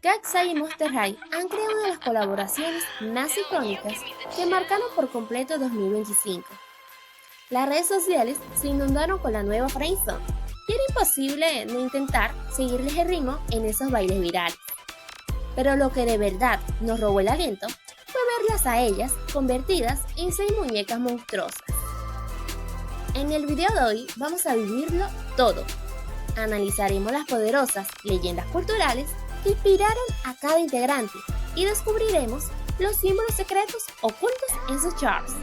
Kaksai y Monster High han creado una de las colaboraciones más icónicas que marcaron por completo 2025. Las redes sociales se inundaron con la nueva Friendzone y era imposible no intentar seguirles el ritmo en esos bailes virales. Pero lo que de verdad nos robó el aliento fue verlas a ellas convertidas en 6 muñecas monstruosas. En el video de hoy vamos a vivirlo todo. Analizaremos las poderosas leyendas culturales que inspiraron a cada integrante y descubriremos los símbolos secretos ocultos en sus charts.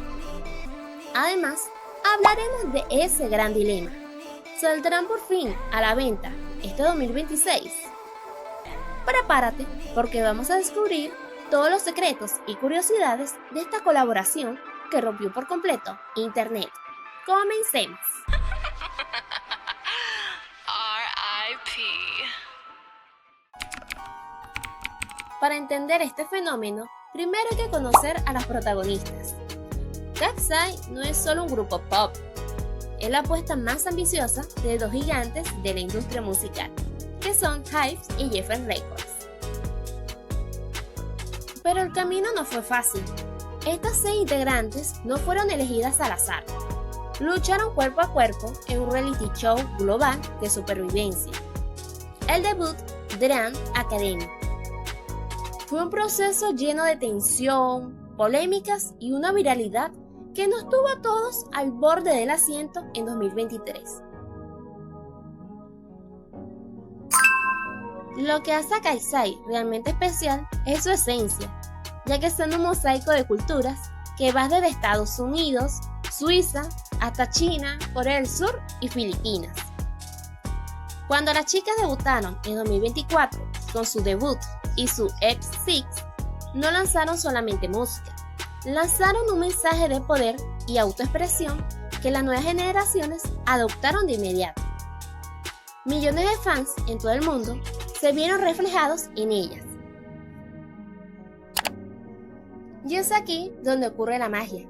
Además, hablaremos de ese gran dilema. ¿Saldrán por fin a la venta este 2026? Prepárate porque vamos a descubrir todos los secretos y curiosidades de esta colaboración que rompió por completo Internet. Comencemos. R.I.P. Para entender este fenómeno, primero hay que conocer a las protagonistas. Kaksai no es solo un grupo pop, es la apuesta más ambiciosa de dos gigantes de la industria musical, que son Hype y Geffen Records. Pero el camino no fue fácil. Estas 6 integrantes no fueron elegidas al azar. Lucharon cuerpo a cuerpo en un reality show global de supervivencia, el debut Grand Academy. Fue un proceso lleno de tensión, polémicas y una viralidad que nos tuvo a todos al borde del asiento en 2023. Lo que hace a Kaksai realmente especial es su esencia, ya que son un mosaico de culturas que va desde Estados Unidos, Suiza, hasta China, Corea del Sur y Filipinas. Cuando las chicas debutaron en 2024 con su debut y su X6, no lanzaron solamente música, lanzaron un mensaje de poder y autoexpresión que las nuevas generaciones adoptaron de inmediato. Millones de fans en todo el mundo se vieron reflejados en ellas. Y es aquí donde ocurre la magia,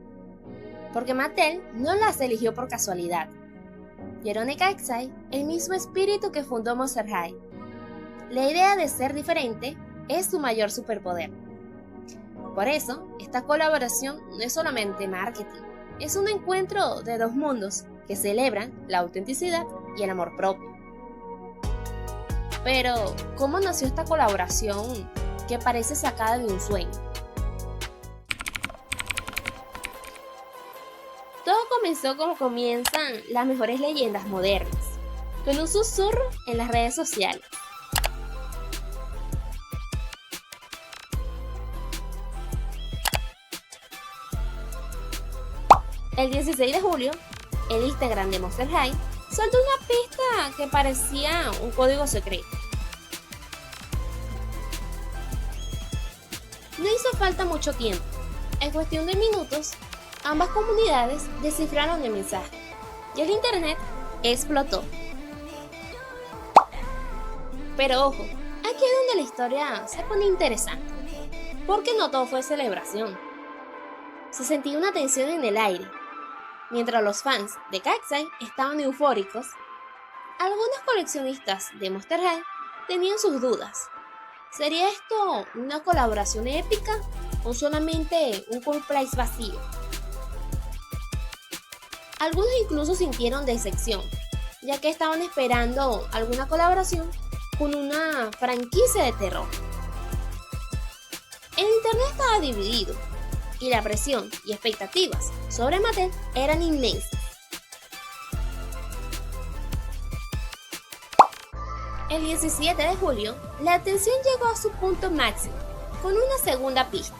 porque Mattel no las eligió por casualidad. Vieron en Kaksai el mismo espíritu que fundó Monster High. La idea de ser diferente es su mayor superpoder. Por eso, esta colaboración no es solamente marketing, es un encuentro de dos mundos que celebran la autenticidad y el amor propio. Pero, ¿cómo nació esta colaboración que parece sacada de un sueño? Todo comenzó como comienzan las mejores leyendas modernas, con un susurro en las redes sociales. El 16 de julio, el Instagram de Monster High soltó una pista que parecía un código secreto. No hizo falta mucho tiempo. En cuestión de minutos, ambas comunidades descifraron el mensaje y el internet explotó. Pero ojo, aquí es donde la historia se pone interesante, porque no todo fue celebración. Se sentía una tensión en el aire. Mientras los fans de Kaksai estaban eufóricos, algunos coleccionistas de Monster High tenían sus dudas. ¿Sería esto una colaboración épica o solamente un cosplay vacío? Algunos incluso sintieron decepción, ya que estaban esperando alguna colaboración con una franquicia de terror. El internet estaba dividido y la presión y expectativas sobre Mattel eran inmensas. El 17 de julio, la atención llegó a su punto máximo con una segunda pista.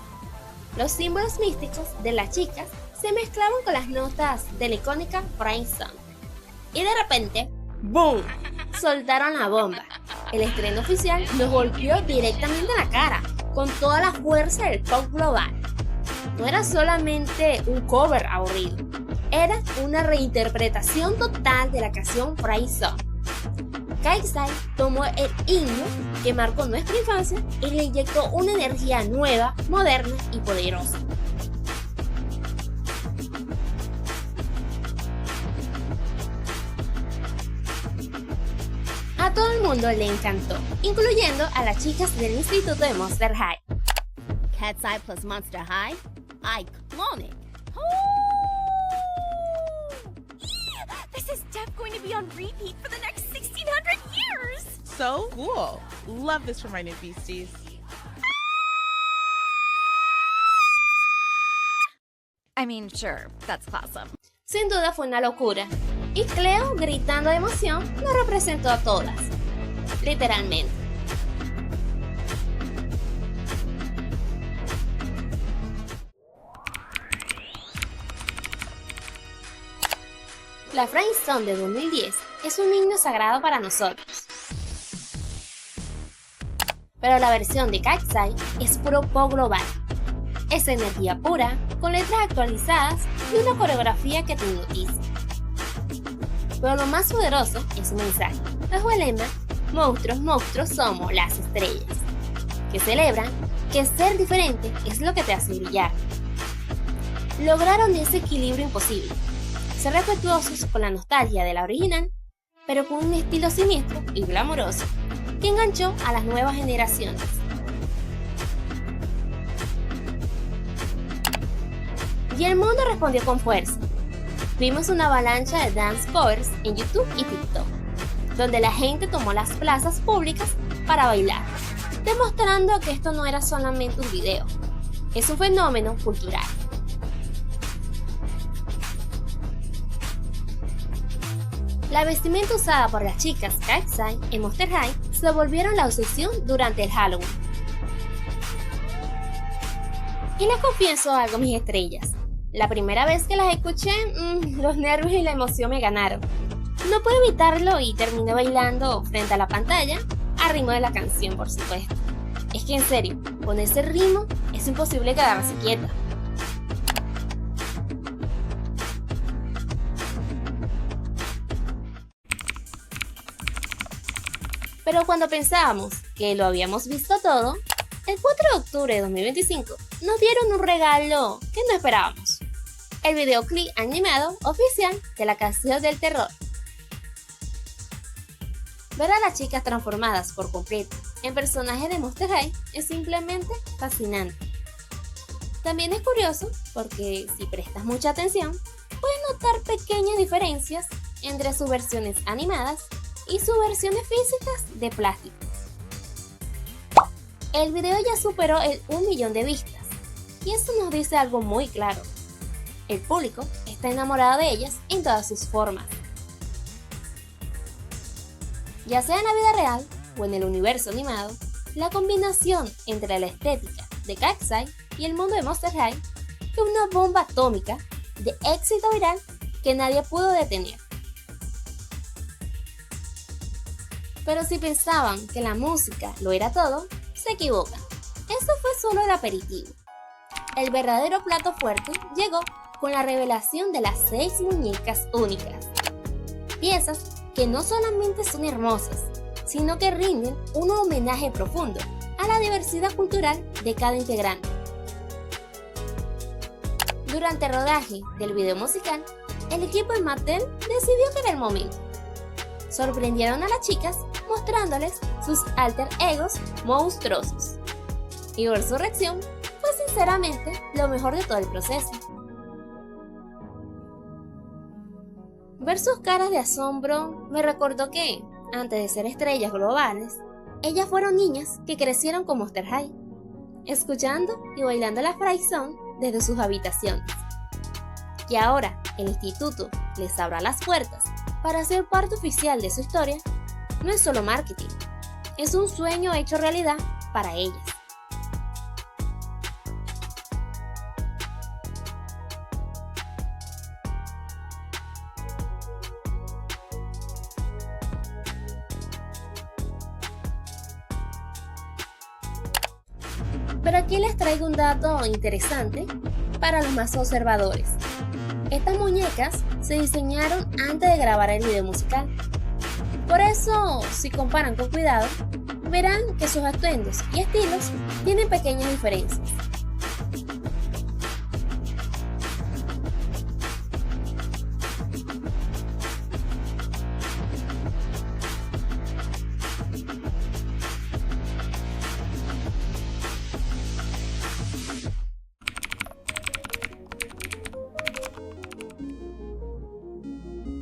Los símbolos místicos de las chicas se mezclaban con las notas de la icónica Friendzone. Y de repente, ¡boom!, soltaron la bomba. El estreno oficial nos golpeó directamente en la cara, con toda la fuerza del pop global. No era solamente un cover aburrido, era una reinterpretación total de la canción Friendzone. Kaksai tomó el himno que marcó nuestra infancia y le inyectó una energía nueva, moderna y poderosa. A todo el mundo le encantó, incluyendo a las chicas del instituto de Monster High. Cat's Eye plus Monster High? Iconic! This is Def going to be on repeat for the next 1,600 years! So cool. Love this for my new beasties. I mean, sure, that's awesome. Sin duda fue una locura, y Cleo, gritando de emoción, nos representó a todas, literalmente. La Friendzone de 2010 es un himno sagrado para nosotros. Pero la versión de Cat's Eye es puro pop global. Es energía pura, con letras actualizadas y una coreografía que te hipnotiza. Pero lo más poderoso es su mensaje. Bajo el lema, monstruos, monstruos somos las estrellas, que celebran que ser diferente es lo que te hace brillar. Lograron ese equilibrio imposible, ser respetuosos con la nostalgia de la original, pero con un estilo siniestro y glamoroso que enganchó a las nuevas generaciones. Y el mundo respondió con fuerza. Vimos una avalancha de dance covers en YouTube y TikTok, donde la gente tomó las plazas públicas para bailar, demostrando que esto no era solamente un video, es un fenómeno cultural. La vestimenta usada por las chicas Cat's Eye en Monster High se volvieron la obsesión durante el Halloween. Y les confieso algo, mis estrellas. La primera vez que las escuché, los nervios y la emoción me ganaron. No pude evitarlo y terminé bailando frente a la pantalla, al ritmo de la canción, por supuesto. Es que en serio, con ese ritmo es imposible quedarse quieta. Pero cuando pensábamos que lo habíamos visto todo, el 4 de octubre de 2025 nos dieron un regalo que no esperábamos. El videoclip animado oficial de la canción del terror. Ver a las chicas transformadas por completo en personajes de Monster High es simplemente fascinante. También es curioso porque si prestas mucha atención, puedes notar pequeñas diferencias entre sus versiones animadas y sus versiones físicas de plástico. El video ya superó el 1 millón de vistas, y eso nos dice algo muy claro. El público está enamorado de ellas en todas sus formas. Ya sea en la vida real o en el universo animado, la combinación entre la estética de Cat's Eye y el mundo de Monster High fue una bomba atómica de éxito viral que nadie pudo detener. Pero si pensaban que la música lo era todo, se equivocan. Eso fue solo el aperitivo. El verdadero plato fuerte llegó con la revelación de las 6 muñecas únicas. Piezas que no solamente son hermosas, sino que rinden un homenaje profundo a la diversidad cultural de cada integrante. Durante el rodaje del video musical, el equipo de Mattel decidió que era el momento. Sorprendieron a las chicas mostrándoles sus alter egos monstruosos. Y ver su reacción fue sinceramente lo mejor de todo el proceso. Ver sus caras de asombro me recordó que, antes de ser estrellas globales, ellas fueron niñas que crecieron con Monster High, escuchando y bailando la Friendzone desde sus habitaciones. Y ahora el instituto les abra las puertas para ser parte oficial de su historia, no es solo marketing, es un sueño hecho realidad para ellas. Pero aquí les traigo un dato interesante para los más observadores. Estas muñecas se diseñaron antes de grabar el video musical. Por eso, si comparan con cuidado, verán que sus atuendos y estilos tienen pequeñas diferencias.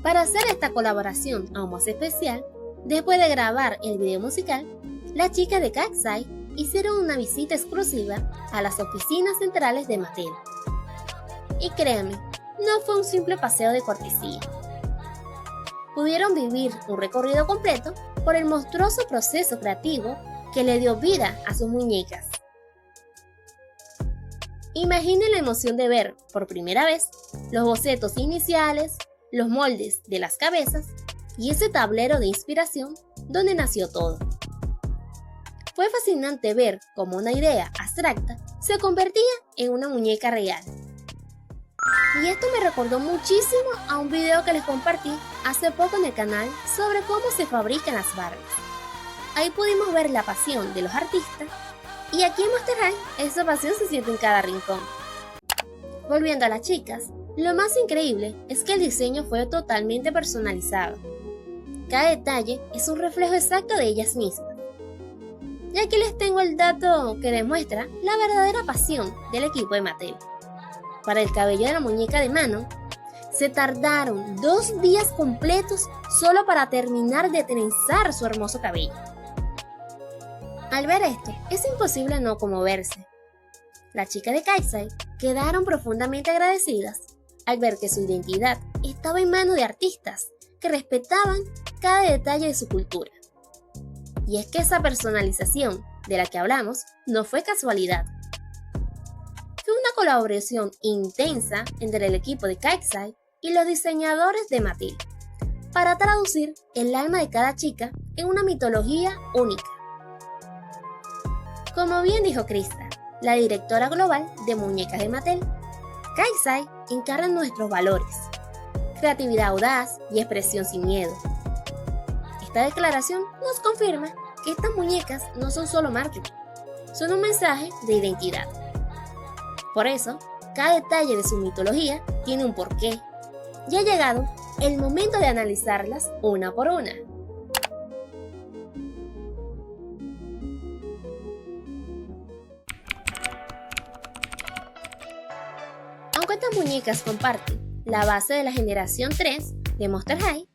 Para hacer esta colaboración aún más especial, después de grabar el video musical, las chicas de Katseye hicieron una visita exclusiva a las oficinas centrales de Mattel. Y créanme, no fue un simple paseo de cortesía. Pudieron vivir un recorrido completo por el monstruoso proceso creativo que le dio vida a sus muñecas. Imaginen la emoción de ver, por primera vez, los bocetos iniciales, los moldes de las cabezas y ese tablero de inspiración donde nació todo. Fue fascinante ver cómo una idea abstracta se convertía en una muñeca real. Y esto me recordó muchísimo a un video que les compartí hace poco en el canal sobre cómo se fabrican las Barbies. Ahí pudimos ver la pasión de los artistas y aquí en Monster High esa pasión se siente en cada rincón. Volviendo a las chicas, lo más increíble es que el diseño fue totalmente personalizado. Cada detalle es un reflejo exacto de ellas mismas. Y aquí les tengo el dato que demuestra la verdadera pasión del equipo de Mattel. Para el cabello de la muñeca de Manon, se tardaron 2 días completos solo para terminar de trenzar su hermoso cabello. Al ver esto, es imposible no conmoverse. Las chicas de Katseye quedaron profundamente agradecidas al ver que su identidad estaba en manos de artistas que respetaban cada detalle de su cultura. Y es que esa personalización de la que hablamos no fue casualidad. Fue una colaboración intensa entre el equipo de Katseye y los diseñadores de Mattel para traducir el alma de cada chica en una mitología única. Como bien dijo Krista, la directora global de muñecas de Mattel, Katseye encarna nuestros valores, creatividad audaz y expresión sin miedo. Esta declaración nos confirma que estas muñecas no son solo marketing, son un mensaje de identidad. Por eso, cada detalle de su mitología tiene un porqué, y ha llegado el momento de analizarlas una por una. Aunque estas muñecas comparten la base de la generación 3 de Monster High,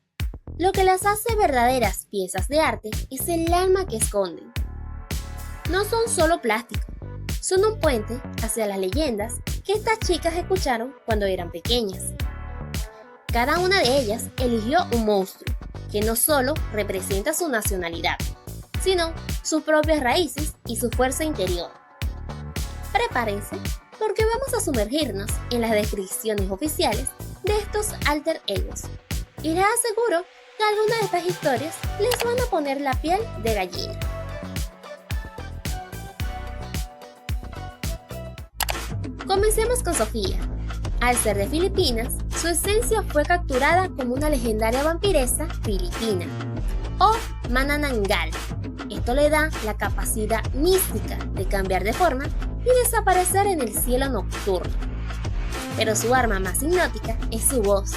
lo que las hace verdaderas piezas de arte es el alma que esconden. No son solo plástico, son un puente hacia las leyendas que estas chicas escucharon cuando eran pequeñas. Cada una de ellas eligió un monstruo que no solo representa su nacionalidad, sino sus propias raíces y su fuerza interior. Prepárense porque vamos a sumergirnos en las descripciones oficiales de estos alter egos. Y les aseguro que algunas de estas historias les van a poner la piel de gallina. Comencemos con Sofía. Al ser de Filipinas, su esencia fue capturada como una legendaria vampiresa filipina, o Manananggal. Esto le da la capacidad mística de cambiar de forma y desaparecer en el cielo nocturno. Pero su arma más hipnótica es su voz.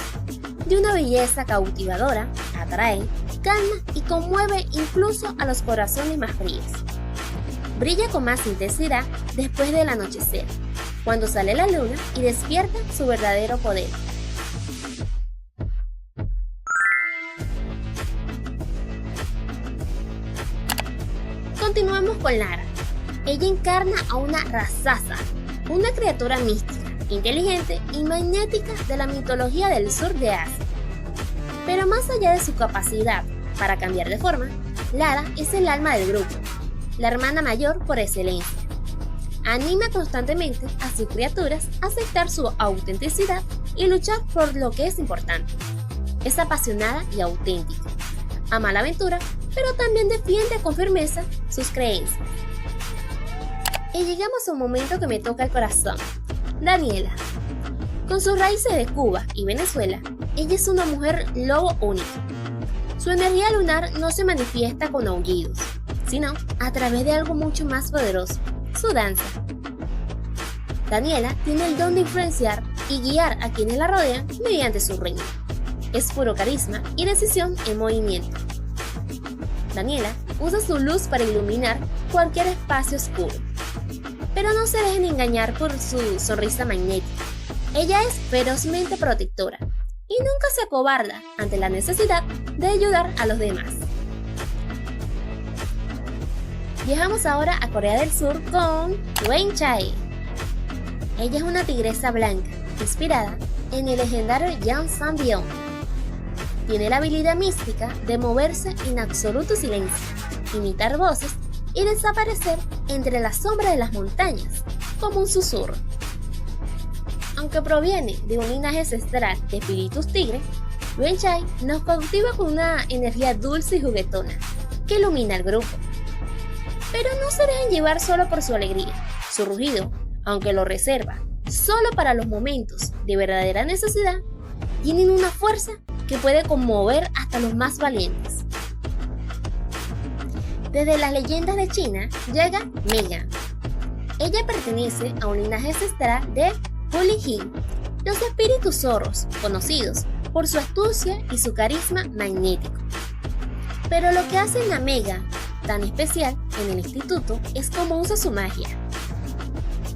De una belleza cautivadora, atrae, calma y conmueve incluso a los corazones más fríos. Brilla con más intensidad después del anochecer, cuando sale la luna y despierta su verdadero poder. Continuamos con Lara. Ella encarna a una Raksasa, una criatura mística, inteligente y magnética de la mitología del sur de Asia. Pero más allá de su capacidad para cambiar de forma, Lara es el alma del grupo, la hermana mayor por excelencia. Anima constantemente a sus criaturas a aceptar su autenticidad y luchar por lo que es importante. Es apasionada y auténtica. Ama la aventura, pero también defiende con firmeza sus creencias. Y llegamos a un momento que me toca el corazón. Daniela. Con sus raíces de Cuba y Venezuela, ella es una mujer lobo única. Su energía lunar no se manifiesta con aullidos, sino a través de algo mucho más poderoso, su danza. Daniela tiene el don de influenciar y guiar a quienes la rodean mediante su ritmo. Es puro carisma y decisión en movimiento. Daniela usa su luz para iluminar cualquier espacio oscuro. Pero no se dejen engañar por su sonrisa magnética. Ella es ferozmente protectora y y nunca se acobarda ante la necesidad de ayudar a los demás. Viajamos ahora a Corea del Sur con Wenchae. Ella es una tigresa blanca, inspirada en el legendario Yang Sanbyeon. Tiene la habilidad mística de moverse en absoluto silencio, imitar voces y desaparecer entre la sombra de las montañas, como un susurro. Aunque proviene de un linaje ancestral de espíritus tigres, Wenchae nos cautiva con una energía dulce y juguetona que ilumina al grupo. Pero no se dejen llevar solo por su alegría. Su rugido, aunque lo reserva solo para los momentos de verdadera necesidad, tienen una fuerza que puede conmover hasta los más valientes. Desde las leyendas de China llega Mega. Ella pertenece a un linaje ancestral de Hulihing, los espíritus zorros, conocidos por su astucia y su carisma magnético. Pero lo que hace a Mega tan especial en el instituto es cómo usa su magia.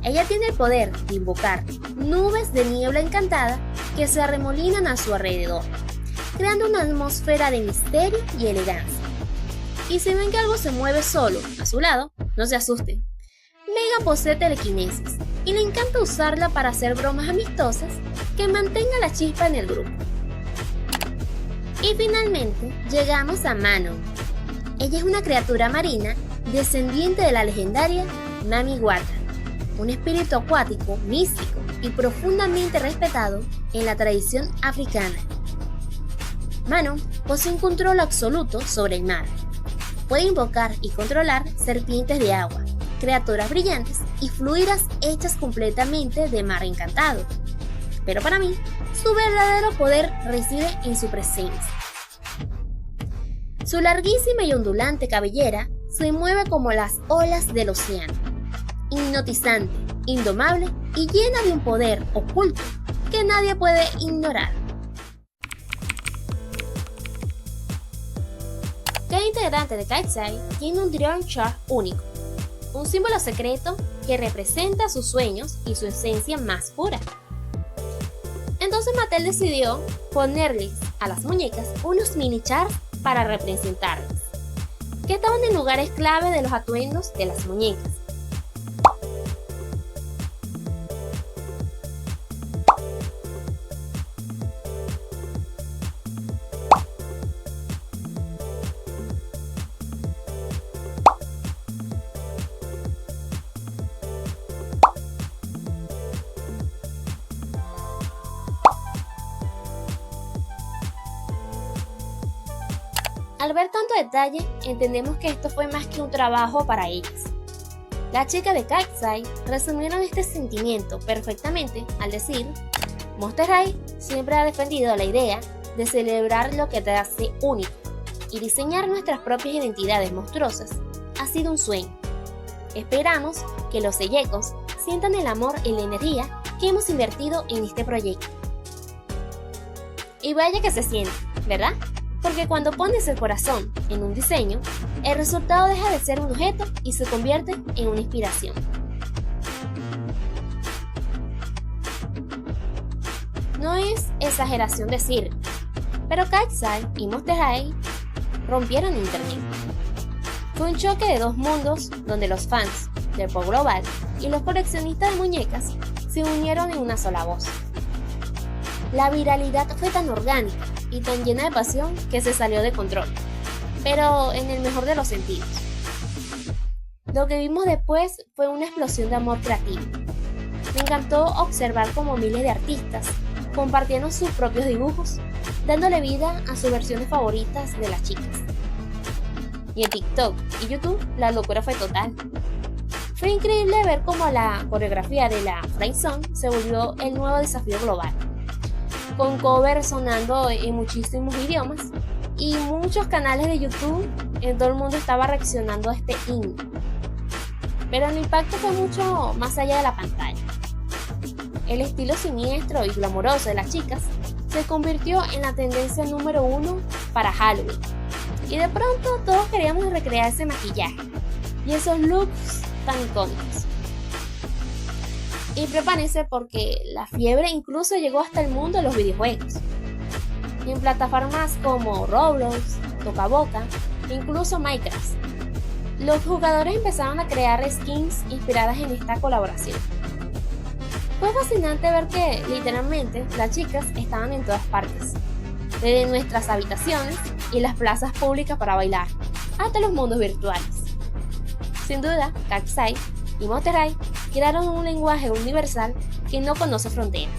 Ella tiene el poder de invocar nubes de niebla encantada que se arremolinan a su alrededor, creando una atmósfera de misterio y elegancia. Y si ven que algo se mueve solo a su lado, no se asusten. Mega posee telequinesis y le encanta usarla para hacer bromas amistosas que mantengan la chispa en el grupo. Y finalmente llegamos a Manon. Ella es una criatura marina descendiente de la legendaria Mami Wata, un espíritu acuático, místico y profundamente respetado en la tradición africana. Manon posee un control absoluto sobre el mar. Puede invocar y controlar serpientes de agua, criaturas brillantes y fluidas hechas completamente de mar encantado. Pero para mí, su verdadero poder reside en su presencia. Su larguísima y ondulante cabellera se mueve como las olas del océano, hipnotizante, indomable y llena de un poder oculto que nadie puede ignorar. Cada integrante de KISEI tiene un Dream Chart único, un símbolo secreto que representa sus sueños y su esencia más pura. Entonces Mattel decidió ponerles a las muñecas unos mini charts para representarlas, que estaban en lugares clave de los atuendos de las muñecas. Al ver tanto detalle, entendemos que esto fue más que un trabajo para ellas. Las chicas de KISEI resumieron este sentimiento perfectamente al decir: Monster High siempre ha defendido la idea de celebrar lo que te hace único, y diseñar nuestras propias identidades monstruosas ha sido un sueño. Esperamos que los sellecos sientan el amor y la energía que hemos invertido en este proyecto. Y vaya que se siente, ¿verdad? Porque cuando pones el corazón en un diseño, el resultado deja de ser un objeto y se convierte en una inspiración. No es exageración decir, pero KISEI y Monster High rompieron internet. Fue un choque de dos mundos donde los fans del pop global y los coleccionistas de muñecas se unieron en una sola voz. La viralidad fue tan orgánica y tan llena de pasión que se salió de control, pero en el mejor de los sentidos. Lo que vimos después fue una explosión de amor creativo. Me encantó observar cómo miles de artistas compartieron sus propios dibujos, dándole vida a sus versiones favoritas de las chicas. Y en TikTok y YouTube la locura fue total. Fue increíble ver cómo la coreografía de la Friendzone se volvió el nuevo desafío global, con covers sonando en muchísimos idiomas y muchos canales de YouTube en todo el mundo estaba reaccionando a este himno. Pero el impacto fue mucho más allá de la pantalla. El estilo siniestro y glamoroso de las chicas se convirtió en la tendencia número 1 para Halloween. Y de pronto todos queríamos recrear ese maquillaje y esos looks tan icónicos. Y prepárense porque la fiebre incluso llegó hasta el mundo de los videojuegos. en plataformas como Roblox, Toca Boca e incluso Minecraft. Los jugadores empezaron a crear skins inspiradas en esta colaboración. Fue fascinante ver que, literalmente, las chicas estaban en todas partes, desde nuestras habitaciones y las plazas públicas para bailar, hasta los mundos virtuales. Sin duda, KatSci y Monster High crearon un lenguaje universal que no conoce fronteras.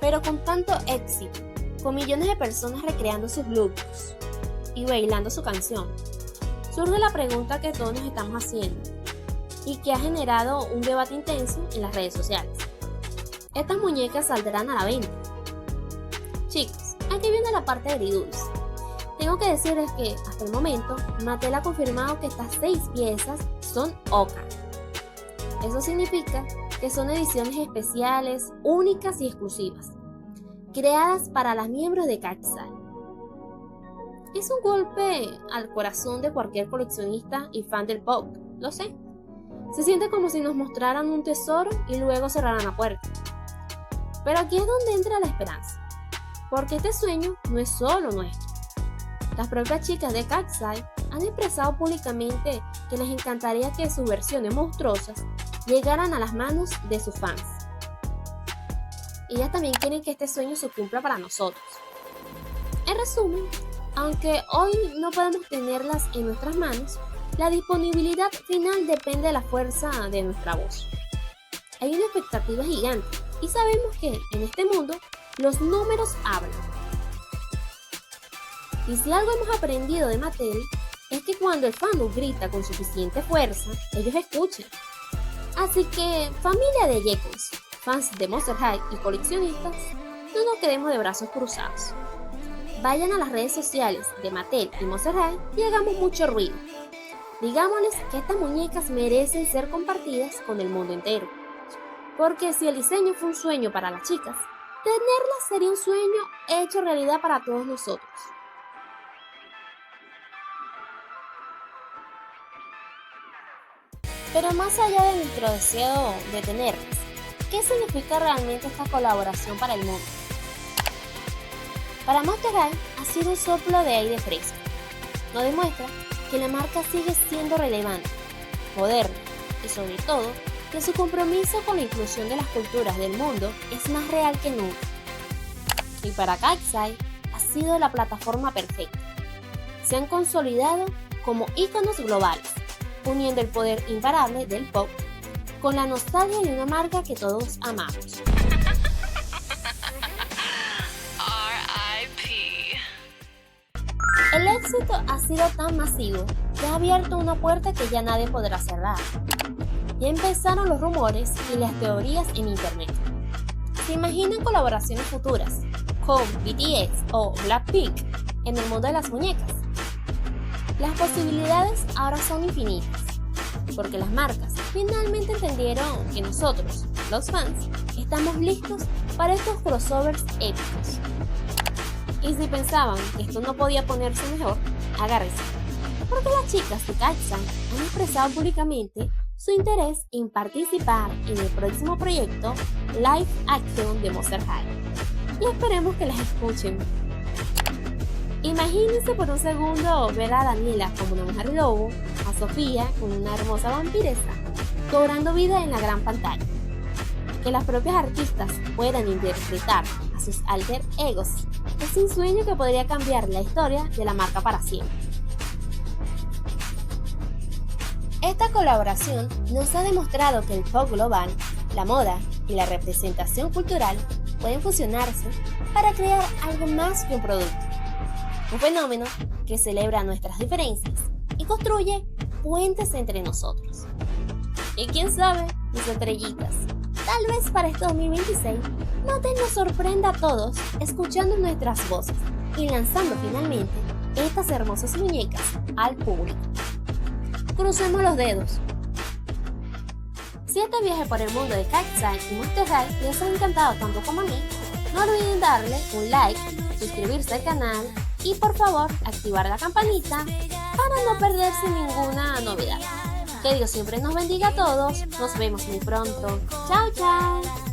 Pero con tanto éxito, con millones de personas recreando sus looks y bailando su canción, surge la pregunta que todos nos estamos haciendo y que ha generado un debate intenso en las redes sociales. ¿Estas muñecas saldrán a la venta? Chicos, aquí viene la parte agridulce. Tengo que decirles que, hasta el momento, Mattel ha confirmado que estas 6 piezas son Oka. Eso significa que son ediciones especiales, únicas y exclusivas, creadas para las miembros de KatSci. Es un golpe al corazón de cualquier coleccionista y fan del pop, lo sé. Se siente como si nos mostraran un tesoro y luego cerraran la puerta. Pero aquí es donde entra la esperanza, porque este sueño no es solo nuestro. Las propias chicas de KatSci han expresado públicamente que les encantaría que sus versiones monstruosas llegaran a las manos de sus fans. Ellas también quieren que este sueño se cumpla para nosotros. En resumen, aunque hoy no podemos tenerlas en nuestras manos, la disponibilidad final depende de la fuerza de nuestra voz. Hay una expectativa gigante y sabemos que en este mundo los números hablan. Y si algo hemos aprendido de Mattel es que cuando el fandom grita con suficiente fuerza, ellos escuchan. Así que, familia de Geckos, fans de Monster High y coleccionistas, no nos quedemos de brazos cruzados. Vayan a las redes sociales de Mattel y Monster High y hagamos mucho ruido. Digámosles que estas muñecas merecen ser compartidas con el mundo entero. Porque si el diseño fue un sueño para las chicas, tenerlas sería un sueño hecho realidad para todos nosotros. Pero más allá de nuestro deseo de tenerlas, ¿qué significa realmente esta colaboración para el mundo? Para Monster High ha sido un soplo de aire fresco. Nos demuestra que la marca sigue siendo relevante, moderna y sobre todo que su compromiso con la inclusión de las culturas del mundo es más real que nunca. Y para KatSci ha sido la plataforma perfecta. Se han consolidado como íconos globales, uniendo el poder imparable del pop con la nostalgia de una marca que todos amamos. El éxito ha sido tan masivo que ha abierto una puerta que ya nadie podrá cerrar. Ya empezaron los rumores y las teorías en internet. ¿Se imaginan colaboraciones futuras con BTS o Blackpink en el mundo de las muñecas? Las posibilidades ahora son infinitas, porque las marcas finalmente entendieron que nosotros, los fans, estamos listos para estos crossovers épicos. Y si pensaban que esto no podía ponerse mejor, agárrense, porque las chicas de KatSci han expresado públicamente su interés en participar en el próximo proyecto Live Action de Monster High. Y esperemos que las escuchen. Imagínense por un segundo ver a Daniela como una mujer lobo, a Sofía como una hermosa vampiresa, cobrando vida en la gran pantalla. Que las propias artistas puedan interpretar a sus alter egos es un sueño que podría cambiar la historia de la marca para siempre. Esta colaboración nos ha demostrado que el pop global, la moda y la representación cultural pueden fusionarse para crear algo más que un producto. Un fenómeno que celebra nuestras diferencias y construye puentes entre nosotros. Y quién sabe, mis estrellitas, tal vez para este 2026, Mattel nos sorprenda a todos escuchando nuestras voces y lanzando finalmente estas hermosas muñecas al público. Crucemos los dedos. Si este viaje por el mundo de KatSci y Monster High les ha encantado tanto como a mí, no olviden darle un like, suscribirse al canal y por favor activar la campanita para no perderse ninguna novedad. Que Dios siempre nos bendiga a todos. Nos vemos muy pronto. Chao, chao.